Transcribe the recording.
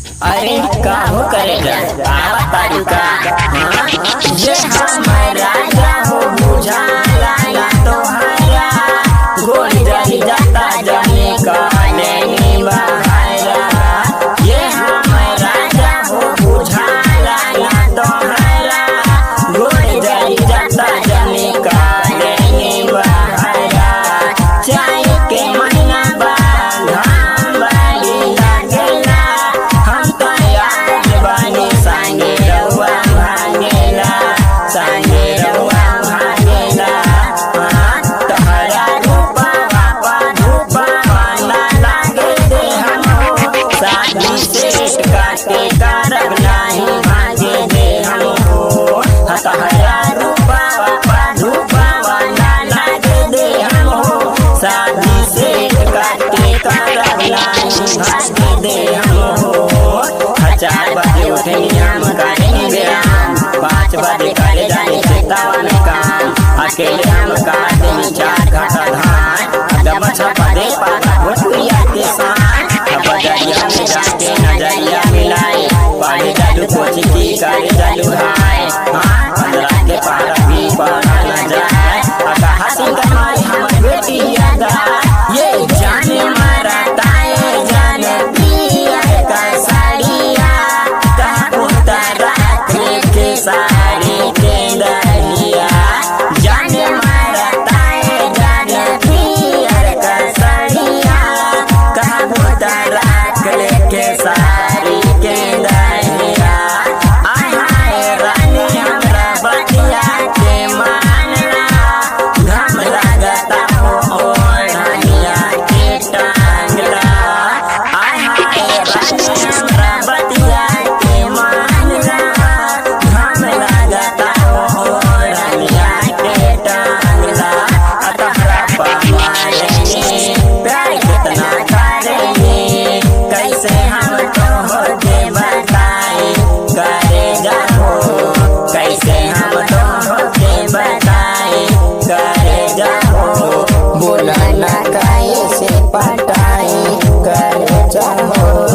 अरे का हो करेगा आवा तारुका ये हमारा राजा हो बुझा लाला तोहरा गोली जली जाता जाने का नहीं बहारा ये हमारा राजा हो बुझा लाला तोहरा गोली जली जाता जाने का नहीं बहारा चाय के महीना बाद हम बाली लागेला हम तो याद बानी संगे रहुआ भागेला संगे रहुआ भागेला तोहरा रूपा बापा रूपा वाला लागे दे हम शादी से काटे करब नहीं भागे दे हम तोहरा रूपा बापा रूपा वाला लागे दे हम शादी से काटे करब नहीं भागे दे हम 4 बजे उठेंगे हम करेंगे व्यायाम 5 बजे करे जाने चेतावन काम अकेले हम काट देंगे 4 घंटा धान जब छपा पाता भोजपुरिया के साथ बजरिया में जाके नजरिया मिलाए पढ़े जालू कोची की करे जालू हाय 15 के पारा भी पढ़ा न जाए हसीन कमाई हमारी बेटी याद ये जाने मारा ताए जाने पिया का साड़िया सारी के दरिया जाने मारा ताए जाने पियर का साड़िया कबूतर राख लेके सारी के दरिया आए रानी हमरा बतिया के मानला घम लगता हो ओढ़निया के टांगला आए रानी हमरा बतिया के मानला कैसे हम तो होके बताए करे जाओ कैसे हम तो होके बताए करे जाओ बोला ना कैसे पटाए करे जाओ